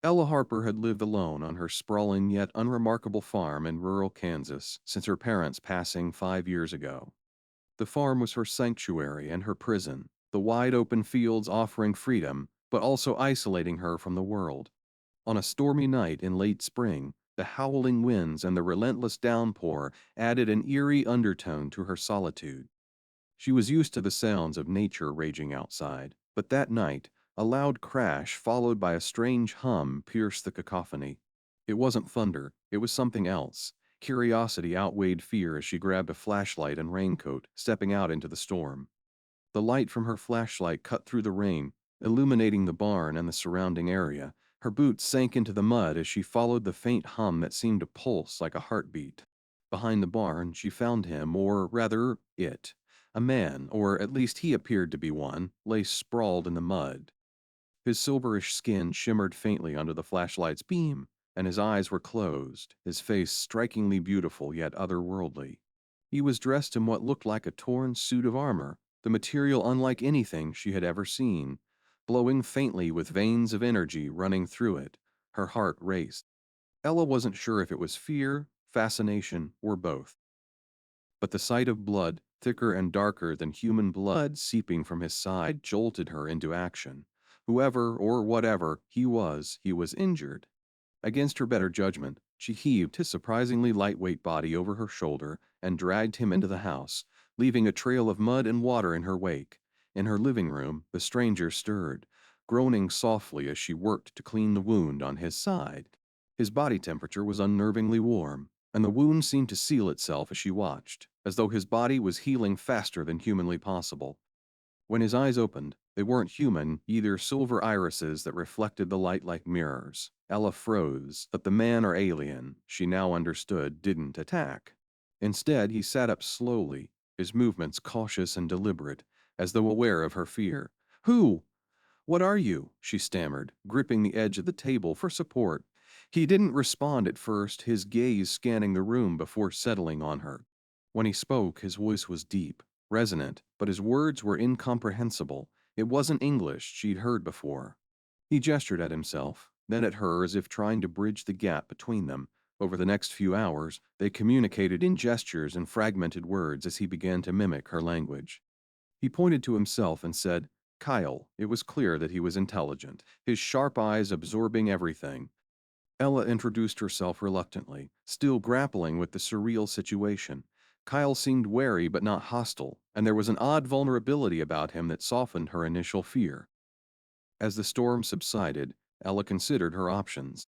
Ella Harper had lived alone on her sprawling yet unremarkable farm in rural Kansas since her parents' passing 5 years ago. The farm was her sanctuary and her prison, the wide open fields offering freedom, but also isolating her from the world. On a stormy night in late spring, the howling winds and the relentless downpour added an eerie undertone to her solitude. She was used to the sounds of nature raging outside, but that night, a loud crash followed by a strange hum pierced the cacophony. It wasn't thunder, it was something else. Curiosity outweighed fear as she grabbed a flashlight and raincoat, stepping out into the storm. The light from her flashlight cut through the rain, illuminating the barn and the surrounding area. Her boots sank into the mud as she followed the faint hum that seemed to pulse like a heartbeat. Behind the barn, she found him, or rather, it. A man, or at least he appeared to be one, lay sprawled in the mud. His silverish skin shimmered faintly under the flashlight's beam, and his eyes were closed, his face strikingly beautiful yet otherworldly. He was dressed in what looked like a torn suit of armor, the material unlike anything she had ever seen, glowing faintly with veins of energy running through it. Her heart raced. Ella wasn't sure if it was fear, fascination, or both. But the sight of blood, thicker and darker than human blood seeping from his side, jolted her into action. Whoever or whatever he was injured. Against her better judgment, she heaved his surprisingly lightweight body over her shoulder and dragged him into the house, leaving a trail of mud and water in her wake. In her living room, the stranger stirred, groaning softly as she worked to clean the wound on his side. His body temperature was unnervingly warm, and the wound seemed to seal itself as she watched, as though his body was healing faster than humanly possible. When his eyes opened, they weren't human, either silver irises that reflected the light like mirrors. Ella froze, but the man or alien, she now understood, didn't attack. Instead, he sat up slowly, his movements cautious and deliberate, as though aware of her fear. "Who? What are you?" she stammered, gripping the edge of the table for support. He didn't respond at first, his gaze scanning the room before settling on her. When he spoke, his voice was deep, resonant, but his words were incomprehensible. It wasn't English she'd heard before. He gestured at himself, then at her as if trying to bridge the gap between them. Over the next few hours, they communicated in gestures and fragmented words as he began to mimic her language. He pointed to himself and said, "Kyle." It was clear that he was intelligent, his sharp eyes absorbing everything. Ella introduced herself reluctantly, still grappling with the surreal situation. Kyle seemed wary but not hostile, and there was an odd vulnerability about him that softened her initial fear. As the storm subsided, Ella considered her options.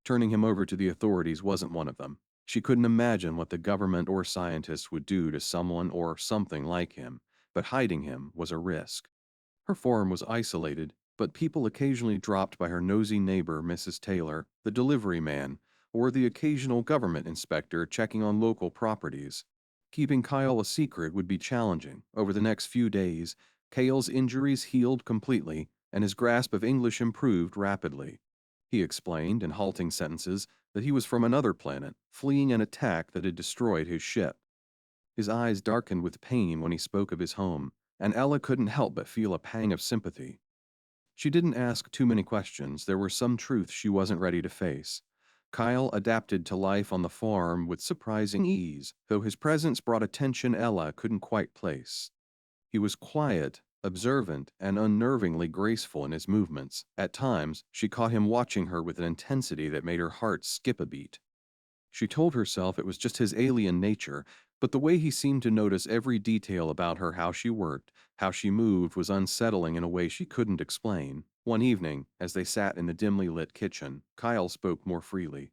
Turning him over to the authorities wasn't one of them. She couldn't imagine what the government or scientists would do to someone or something like him, but hiding him was a risk. Her farm was isolated, but people occasionally dropped by her nosy neighbor, Mrs. Taylor, the delivery man, or the occasional government inspector checking on local properties. Keeping Kyle a secret would be challenging. Over the next few days, Kale's injuries healed completely, and his grasp of English improved rapidly. He explained, in halting sentences, that he was from another planet, fleeing an attack that had destroyed his ship. His eyes darkened with pain when he spoke of his home, and Ella couldn't help but feel a pang of sympathy. She didn't ask too many questions. There were some truths she wasn't ready to face. Kyle adapted to life on the farm with surprising ease, though his presence brought a tension Ella couldn't quite place. He was quiet, observant, and unnervingly graceful in his movements. At times, she caught him watching her with an intensity that made her heart skip a beat. She told herself it was just his alien nature, but the way he seemed to notice every detail about her, how she worked, how she moved, was unsettling in a way she couldn't explain. One evening, as they sat in the dimly lit kitchen, Kyle spoke more freely.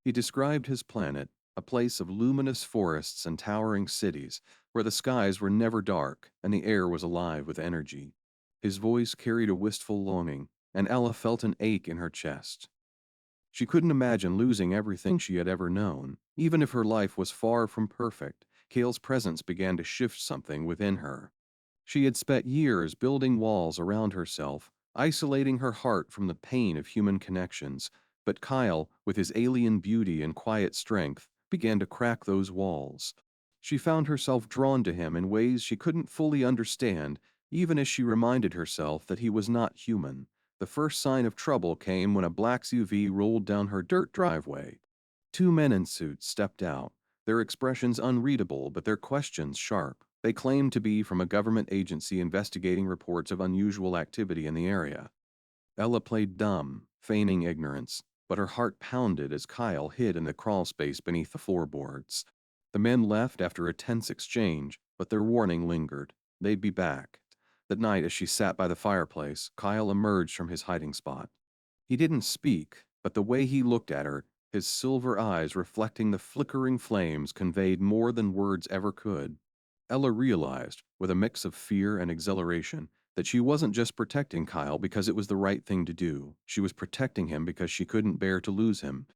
He described his planet, a place of luminous forests and towering cities, where the skies were never dark and the air was alive with energy. His voice carried a wistful longing, and Ella felt an ache in her chest. She couldn't imagine losing everything she had ever known. Even if her life was far from perfect, Kale's presence began to shift something within her. She had spent years building walls around herself, isolating her heart from the pain of human connections, but Kyle, with his alien beauty and quiet strength, began to crack those walls. She found herself drawn to him in ways she couldn't fully understand, even as she reminded herself that he was not human, The first sign of trouble came when a black SUV rolled down her dirt driveway. Two men in suits stepped out, their expressions unreadable but their questions sharp. They claimed to be from a government agency investigating reports of unusual activity in the area. Ella played dumb, feigning ignorance, but her heart pounded as Kyle hid in the crawl space beneath the floorboards. The men left after a tense exchange, but their warning lingered. They'd be back. That night, as she sat by the fireplace, Kyle emerged from his hiding spot. He didn't speak, but the way he looked at her, his silver eyes reflecting the flickering flames, conveyed more than words ever could. Ella realized, with a mix of fear and exhilaration, that she wasn't just protecting Kyle because it was the right thing to do. She was protecting him because she couldn't bear to lose him.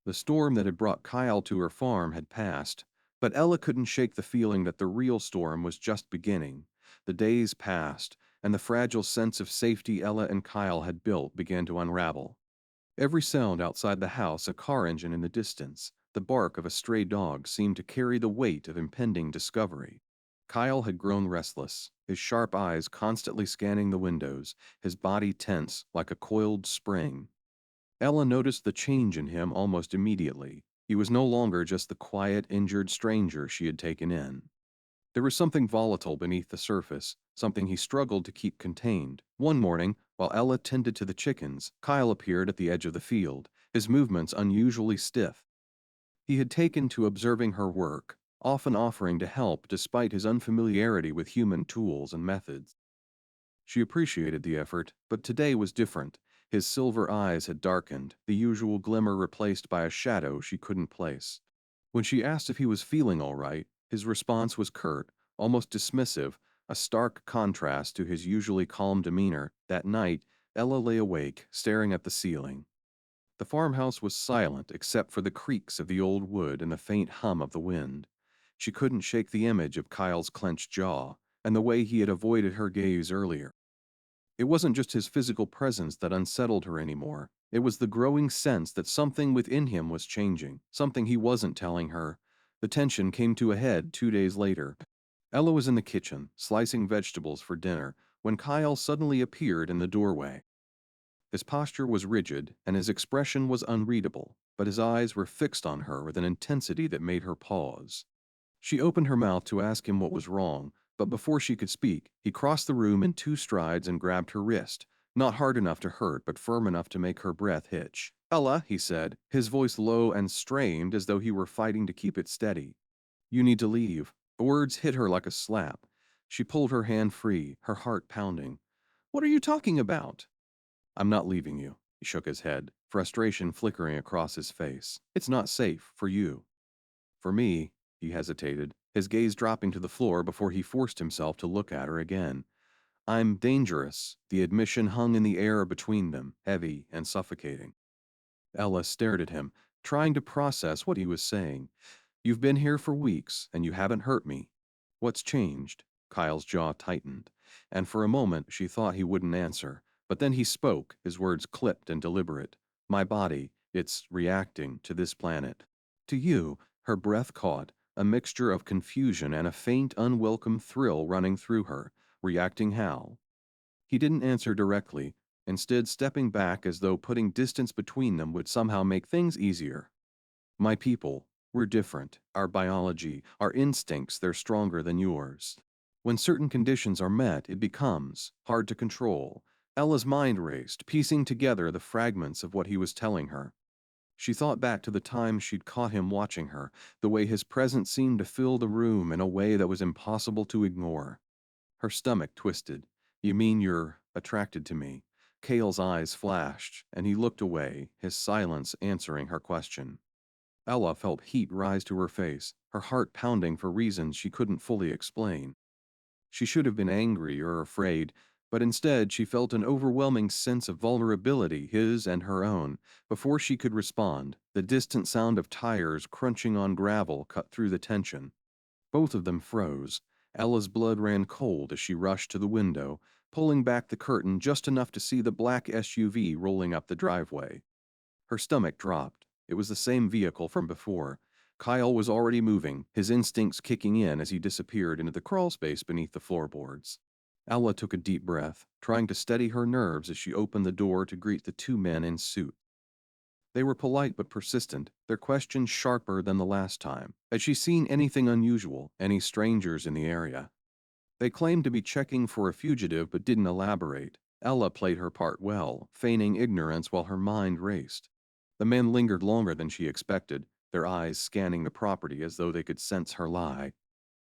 The storm that had brought Kyle to her farm had passed, but Ella couldn't shake the feeling that the real storm was just beginning. The days passed, and the fragile sense of safety Ella and Kyle had built began to unravel. Every sound outside the house, a car engine in the distance, the bark of a stray dog seemed to carry the weight of impending discovery. Kyle had grown restless, his sharp eyes constantly scanning the windows, his body tense like a coiled spring. Ella noticed the change in him almost immediately. He was no longer just the quiet, injured stranger she had taken in. There was something volatile beneath the surface, something he struggled to keep contained. One morning, while Ella tended to the chickens, Kyle appeared at the edge of the field, his movements unusually stiff. He had taken to observing her work, often offering to help despite his unfamiliarity with human tools and methods. She appreciated the effort, but today was different. His silver eyes had darkened, the usual glimmer replaced by a shadow she couldn't place. When she asked if he was feeling all right, his response was curt, almost dismissive, a stark contrast to his usually calm demeanor. That night, Ella lay awake, staring at the ceiling. The farmhouse was silent except for the creaks of the old wood and the faint hum of the wind. She couldn't shake the image of Kyle's clenched jaw and the way he had avoided her gaze earlier. It wasn't just his physical presence that unsettled her anymore. It was the growing sense that something within him was changing, something he wasn't telling her. The tension came to a head 2 days later. Ella was in the kitchen, slicing vegetables for dinner, when Kyle suddenly appeared in the doorway. His posture was rigid, and his expression was unreadable, but his eyes were fixed on her with an intensity that made her pause. She opened her mouth to ask him what was wrong, but before she could speak, he crossed the room in 2 strides and grabbed her wrist, not hard enough to hurt, but firm enough to make her breath hitch. "Ella," he said, his voice low and strained as though he were fighting to keep it steady. "You need to leave." The words hit her like a slap. She pulled her hand free, her heart pounding. "What are you talking about?" "I'm not leaving you." He shook his head, frustration flickering across his face. "It's not safe for you." "For me," he hesitated, his gaze dropping to the floor before he forced himself to look at her again. "I'm dangerous." The admission hung in the air between them, heavy and suffocating. Ella stared at him, trying to process what he was saying. "You've been here for weeks, and you haven't hurt me. What's changed?" Kyle's jaw tightened, and for a moment she thought he wouldn't answer. But then he spoke, his words clipped and deliberate. "My body, it's reacting to this planet." "To you?" Her breath caught, a mixture of confusion and a faint, unwelcome thrill running through her. Reacting how? He didn't answer directly, instead stepping back as though putting distance between them would somehow make things easier. "My people, we're different. Our biology, our instincts, they're stronger than yours. When certain conditions are met, it becomes hard to control." Ella's mind raced, piecing together the fragments of what he was telling her. She thought back to the time she'd caught him watching her, the way his presence seemed to fill the room in a way that was impossible to ignore. Her stomach twisted. "You mean you're attracted to me?" Cale's eyes flashed, and he looked away, his silence answering her question. Ella felt heat rise to her face, her heart pounding for reasons she couldn't fully explain. She should have been angry or afraid, but instead she felt an overwhelming sense of vulnerability, his and her own. Before she could respond, the distant sound of tires crunching on gravel cut through the tension. Both of them froze. Ella's blood ran cold as she rushed to the window, pulling back the curtain just enough to see the black SUV rolling up the driveway. Her stomach dropped. It was the same vehicle from before. Kyle was already moving, his instincts kicking in as he disappeared into the crawlspace beneath the floorboards. Ella took a deep breath, trying to steady her nerves as she opened the door to greet the two men in suit. They were polite but persistent, their questions sharper than the last time. Had she seen anything unusual, any strangers in the area? They claimed to be checking for a fugitive but didn't elaborate. Ella played her part well, feigning ignorance while her mind raced. The men lingered longer than she expected, their eyes scanning the property as though they could sense her lie.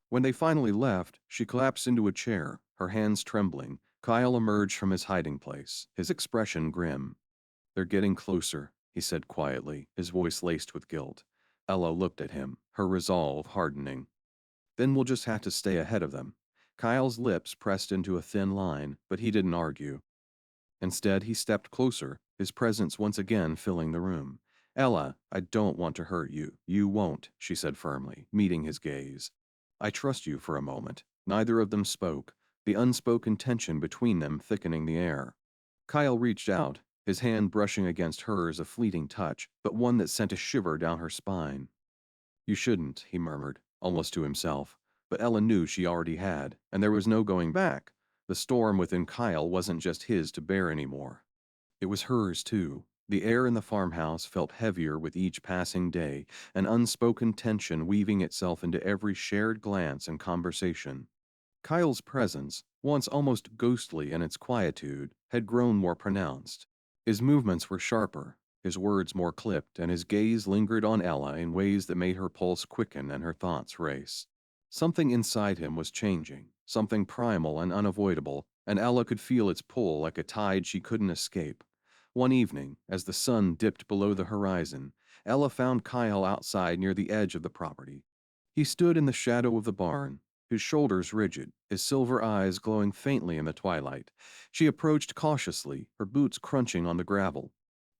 When they finally left, she collapsed into a chair, her hands trembling. Kyle emerged from his hiding place, his expression grim. "They're getting closer," he said quietly, his voice laced with guilt. Ella looked at him, her resolve hardening. "Then we'll just have to stay ahead of them." Kyle's lips pressed into a thin line, but he didn't argue. Instead, he stepped closer, his presence once again filling the room. "Ella, I don't want to hurt you." "You won't," she said firmly, meeting his gaze. "I trust you for a moment." Neither of them spoke, the unspoken tension between them thickening the air. Kyle reached out, his hand brushing against hers, a fleeting touch, but one that sent a shiver down her spine. "You shouldn't," he murmured, almost to himself. But Ella knew she already had, and there was no going back. The storm within Kyle wasn't just his to bear anymore. It was hers, too. The air in the farmhouse felt heavier with each passing day, an unspoken tension weaving itself into every shared glance and conversation. Kyle's presence, once almost ghostly in its quietude, had grown more pronounced. His movements were sharper, his words more clipped, and his gaze lingered on Ella in ways that made her pulse quicken and her thoughts race. Something inside him was changing, something primal and unavoidable, and Ella could feel its pull like a tide she couldn't escape. One evening, as the sun dipped below the horizon, Ella found Kyle outside near the edge of the property. He stood in the shadow of the barn, his shoulders rigid, his silver eyes glowing faintly in the twilight. She approached cautiously, her boots crunching on the gravel.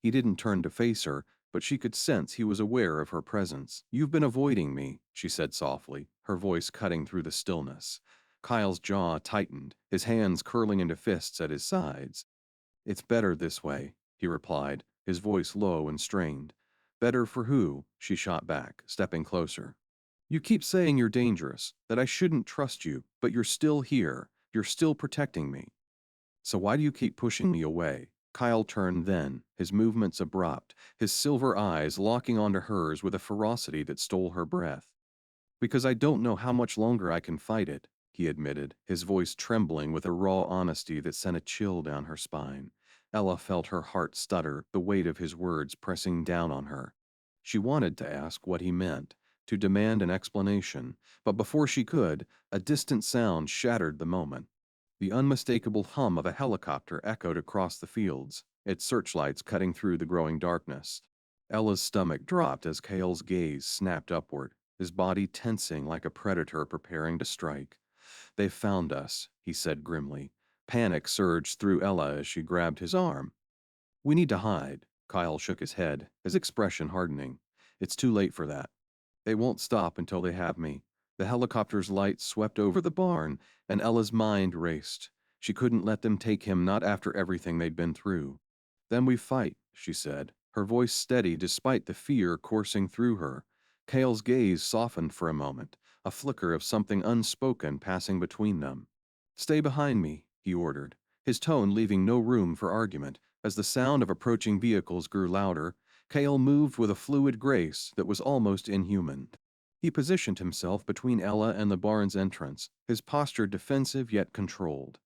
He didn't turn to face her, but she could sense he was aware of her presence. "You've been avoiding me," she said softly, her voice cutting through the stillness. Kyle's jaw tightened, his hands curling into fists at his sides. "It's better this way," he replied, his voice low and strained. "Better for who?" she shot back, stepping closer. "You keep saying you're dangerous, that I shouldn't trust you, but you're still here. You're still protecting me. So why do you keep pushing me away?" Kyle turned then, his movements abrupt, his silver eyes locking onto hers with a ferocity that stole her breath. "Because I don't know how much longer I can fight it," he admitted, his voice trembling with a raw honesty that sent a chill down her spine. Ella felt her heart stutter, the weight of his words pressing down on her. She wanted to ask what he meant, to demand an explanation, but before she could, a distant sound shattered the moment. The unmistakable hum of a helicopter echoed across the fields, its searchlights cutting through the growing darkness. Ella's stomach dropped as Kyle's gaze snapped upward, his body tensing like a predator preparing to strike. "They've found us," he said grimly. Panic surged through Ella as she grabbed his arm. "We need to hide." Kyle shook his head, his expression hardening. "It's too late for that. They won't stop until they have me." The helicopter's lights swept over the barn, and Ella's mind raced. She couldn't let them take him, not after everything they'd been through. "Then we fight," she said, her voice steady despite the fear coursing through her. Kale's gaze softened for a moment, a flicker of something unspoken passing between them. "Stay behind me," he ordered, his tone leaving no room for argument. As the sound of approaching vehicles grew louder, Kale moved with a fluid grace that was almost inhuman. He positioned himself between Ella and the barn's entrance, his posture defensive yet controlled.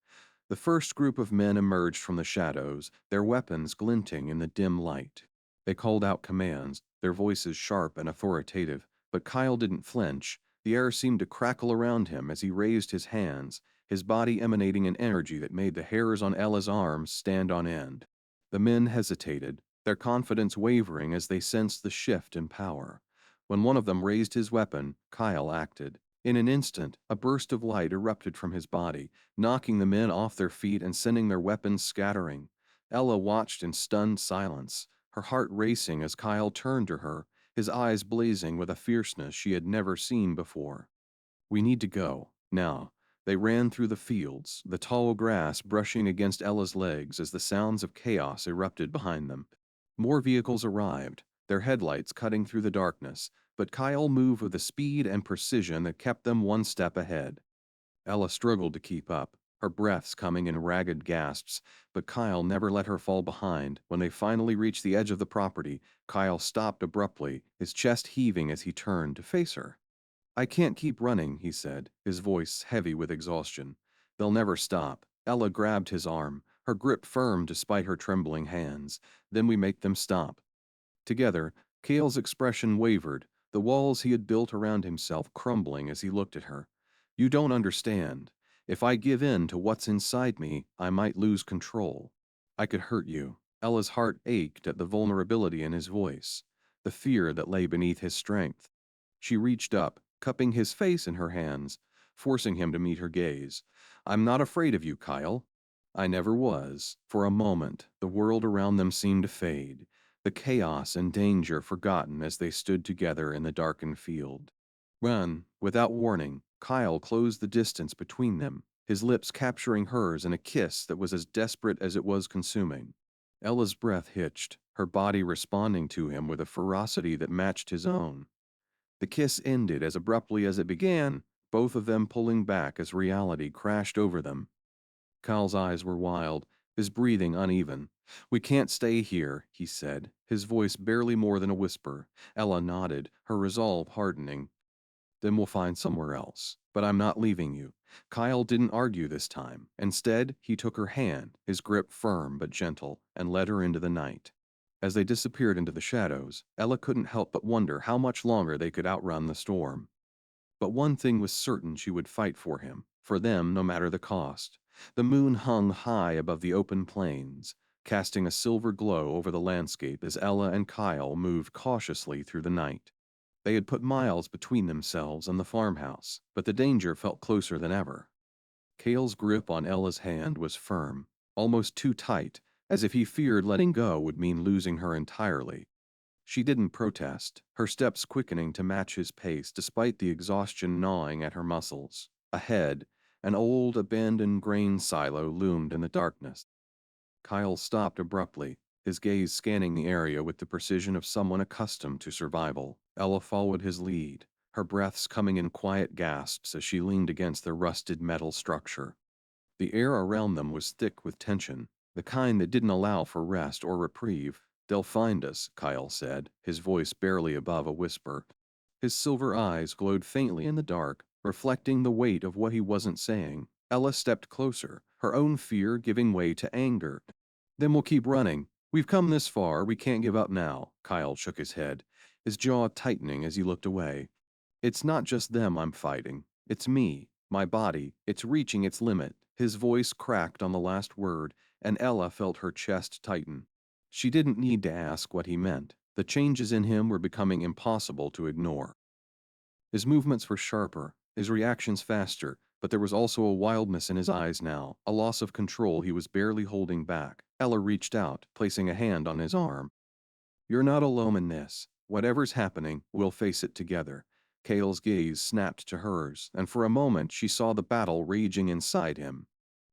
The first group of men emerged from the shadows, their weapons glinting in the dim light. They called out commands, their voices sharp and authoritative, but Kyle didn't flinch. The air seemed to crackle around him as he raised his hands, his body emanating an energy that made the hairs on Ella's arms stand on end. The men hesitated, their confidence wavering as they sensed the shift in power. When one of them raised his weapon, Kyle acted. In an instant, a burst of light erupted from his body, knocking the men off their feet and sending their weapons scattering. Ella watched in stunned silence, her heart racing as Kyle turned to her, his eyes blazing with a fierceness she had never seen before. "We need to go, now." They ran through the fields, the tall grass brushing against Ella's legs as the sounds of chaos erupted behind them. More vehicles arrived, their headlights cutting through the darkness, but Kyle moved with a speed and precision that kept them one step ahead. Ella struggled to keep up, her breaths coming in ragged gasps, but Kyle never let her fall behind. When they finally reached the edge of the property, Kyle stopped abruptly, his chest heaving as he turned to face her. "I can't keep running," he said, his voice heavy with exhaustion. "They'll never stop." Ella grabbed his arm, her grip firm despite her trembling hands. "Then we make them stop." Together, Kale's expression wavered, the walls he had built around himself crumbling as he looked at her. "You don't understand. If I give in to what's inside me, I might lose control. I could hurt you." Ella's heart ached at the vulnerability in his voice, the fear that lay beneath his strength. She reached up, cupping his face in her hands, forcing him to meet her gaze. "I'm not afraid of you, Kyle." "I never was." For a moment, the world around them seemed to fade, the chaos and danger forgotten as they stood together in the darkened field. When, without warning, Kyle closed the distance between them, his lips capturing hers in a kiss that was as desperate as it was consuming. Ella's breath hitched, her body responding to him with a ferocity that matched his own. The kiss ended as abruptly as it began, both of them pulling back as reality crashed over them. Kyle's eyes were wild, his breathing uneven. "We can't stay here," he said, his voice barely more than a whisper. Ella nodded, her resolve hardening. "Then we'll find somewhere else. But I'm not leaving you." Kyle didn't argue this time. Instead, he took her hand, his grip firm but gentle, and led her into the night. As they disappeared into the shadows, Ella couldn't help but wonder how much longer they could outrun the storm. But one thing was certain: she would fight for him, for them, no matter the cost. The moon hung high above the open plains, casting a silver glow over the landscape as Ella and Kyle moved cautiously through the night. They had put miles between themselves and the farmhouse, but the danger felt closer than ever. Kale's grip on Ella's hand was firm, almost too tight, as if he feared letting go would mean losing her entirely. She didn't protest, her steps quickening to match his pace despite the exhaustion gnawing at her muscles. Ahead, an old, abandoned grain silo loomed in the darkness. Kyle stopped abruptly, his gaze scanning the area with the precision of someone accustomed to survival. Ella followed his lead, her breaths coming in quiet gasps as she leaned against the rusted metal structure. The air around them was thick with tension, the kind that didn't allow for rest or reprieve. "They'll find us," Kyle said, his voice barely above a whisper. His silver eyes glowed faintly in the dark, reflecting the weight of what he wasn't saying. Ella stepped closer, her own fear giving way to anger. "Then we'll keep running. We've come this far, we can't give up now." Kyle shook his head, his jaw tightening as he looked away. "It's not just them I'm fighting. It's me, my body. It's reaching its limit." His voice cracked on the last word, and Ella felt her chest tighten. She didn't need to ask what he meant. The changes in him were becoming impossible to ignore. His movements were sharper, his reactions faster, but there was also a wildness in his eyes now, a loss of control he was barely holding back. Ella reached out, placing a hand on his arm. "You're not alone in this. Whatever's happening, we'll face it together." Kale's gaze snapped to hers, and for a moment she saw the battle raging inside him.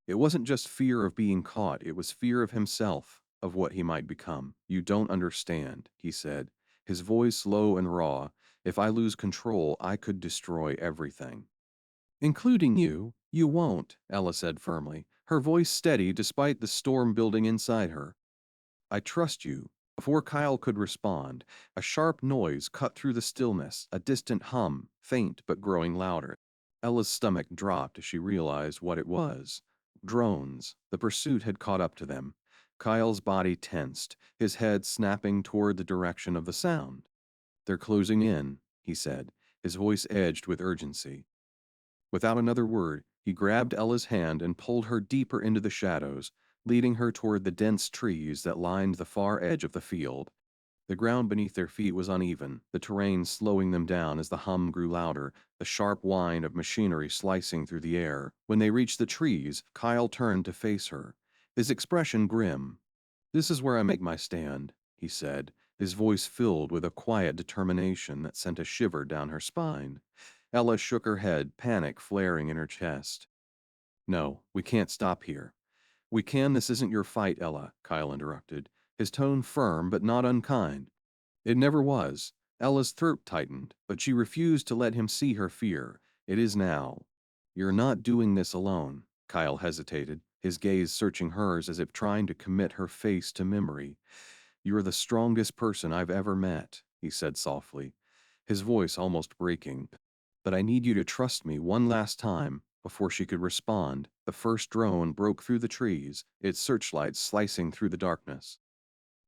It wasn't just fear of being caught, it was fear of himself, of what he might become. "You don't understand," he said, his voice low and raw. "If I lose control, I could destroy everything." "Including you." "You won't," Ella said firmly, her voice steady despite the storm building inside her. "I trust you." Before Kyle could respond, a sharp noise cut through the stillness, a distant hum, faint but growing louder. Ella's stomach dropped as she realized what it was. Drones. The pursuit had caught up to them. Kyle's body tensed, his head snapping toward the direction of the sound. "They're closing in," he said, his voice edged with urgency. Without another word, he grabbed Ella's hand and pulled her deeper into the shadows, leading her toward the dense trees that lined the far edge of the field. The ground beneath their feet was uneven, the terrain slowing them down as the hum grew louder, the sharp whine of machinery slicing through the air. When they reached the trees, Kyle turned to face her, his expression grim. "This is where I make my stand," he said, his voice filled with a quiet determination that sent a shiver down her spine. Ella shook her head, panic flaring in her chest. "No, we can't stop here." "We can. This isn't your fight, Ella," Kyle interrupted, his tone firm but not unkind. It never was. Ella's throat tightened, but she refused to let him see her fear. "It is now. You're not doing this alone." Kyle hesitated, his gaze searching hers as if trying to commit her face to memory. "You're the strongest person I've ever met," he said softly, his voice almost breaking. "But I need you to trust me one last time." Before she could respond, the first drone broke through the trees, its searchlights slicing through the darkness.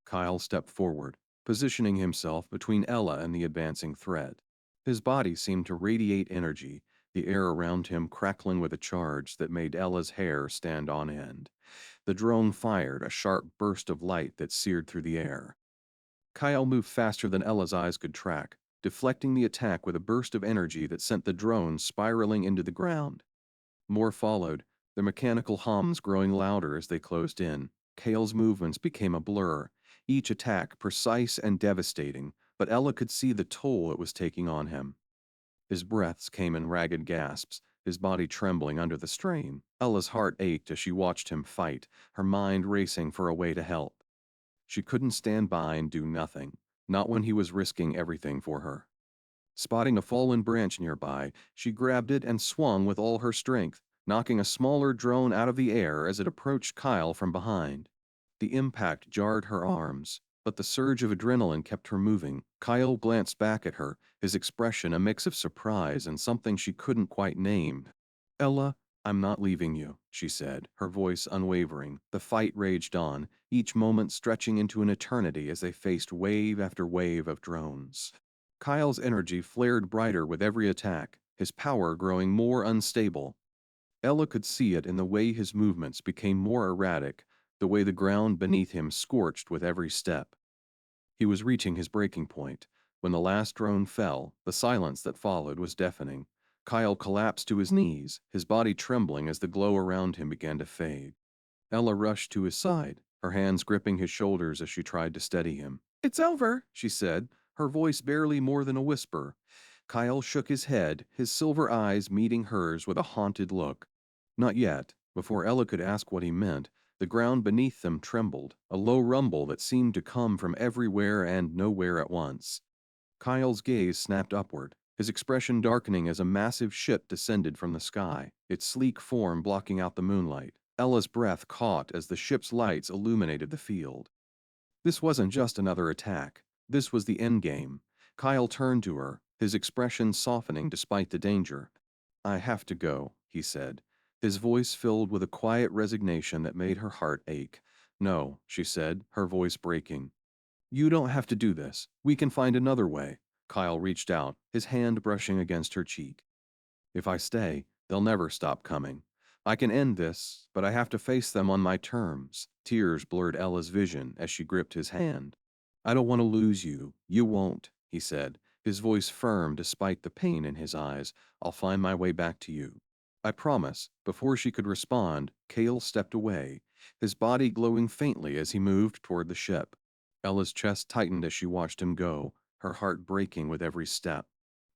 Kyle stepped forward, positioning himself between Ella and the advancing threat. His body seemed to radiate energy, the air around him crackling with a charge that made Ella's hair stand on end. The drone fired a sharp burst of light that seared through the air. Kyle moved faster than Ella's eyes could track, deflecting the attack with a burst of energy that sent the drone spiraling into the ground. More followed, their mechanical hums growing louder as they closed in. Kale's movements became a blur, each attack precise and devastating, but Ella could see the toll it was taking on him. His breaths came in ragged gasps, his body trembling under the strain. Ella's heart ached as she watched him fight, her mind racing for a way to help. She couldn't stand by and do nothing, not when he was risking everything for her. Spotting a fallen branch nearby, she grabbed it and swung with all her strength, knocking a smaller drone out of the air as it approached Kyle from behind. The impact jarred her arms, but the surge of adrenaline kept her moving. Kyle glanced back at her, his expression a mix of surprise and something she couldn't quite name. "Ella, I'm not leaving you," she said, her voice unwavering. The fight raged on, each moment stretching into an eternity as they faced wave after wave of drones. Kyle's energy flared brighter with every attack, his power growing more unstable. Ella could see it in the way his movements became more erratic, the way the ground beneath him scorched with every step. He was reaching his breaking point. When the last drone fell, the silence that followed was deafening. Kyle collapsed to his knees, his body trembling as the glow around him began to fade. Ella rushed to his side, her hands gripping his shoulders as she tried to steady him. "It's over," she said, her voice barely more than a whisper. Kyle shook his head, his silver eyes meeting hers with a haunted look. Not yet. Before Ella could ask what he meant, the ground beneath them trembled, a low rumble that seemed to come from everywhere and nowhere at once. Kyle's gaze snapped upward, his expression darkening as a massive ship descended from the sky, its sleek form blocking out the moonlight. Ella's breath caught as the ship's lights illuminated the field. This wasn't just another attack. This was the endgame. Kyle turned to her, his expression softening despite the danger. "I have to go," he said, his voice filled with a quiet resignation that made her heart ache. "No," she said, her voice breaking. "You don't have to do this. We can find another way." Kyle reached out, his hand brushing against her cheek. "If I stay, they'll never stop coming. I can end this, but I have to face them on my terms." Tears blurred Ella's vision as she gripped his hand. "I don't want to lose you. You won't," he said, his voice firm despite the pain in his eyes. "I'll find my way back to you. I promise." Before she could respond, Cale stepped away, his body glowing faintly as he moved toward the ship. Ella's chest tightened as she watched him go, her heart breaking with every step.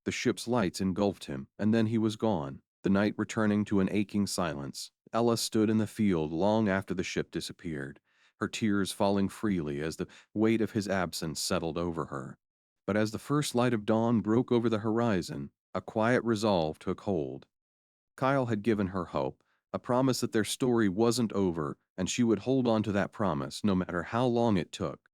The ship's lights engulfed him, and then he was gone, the night returning to an aching silence. Ella stood in the field long after the ship disappeared, her tears falling freely as the weight of his absence settled over her. But as the first light of dawn broke over the horizon, a quiet resolve took hold. Kyle had given her hope, a promise that their story wasn't over, and she would hold on to that promise no matter how long it took.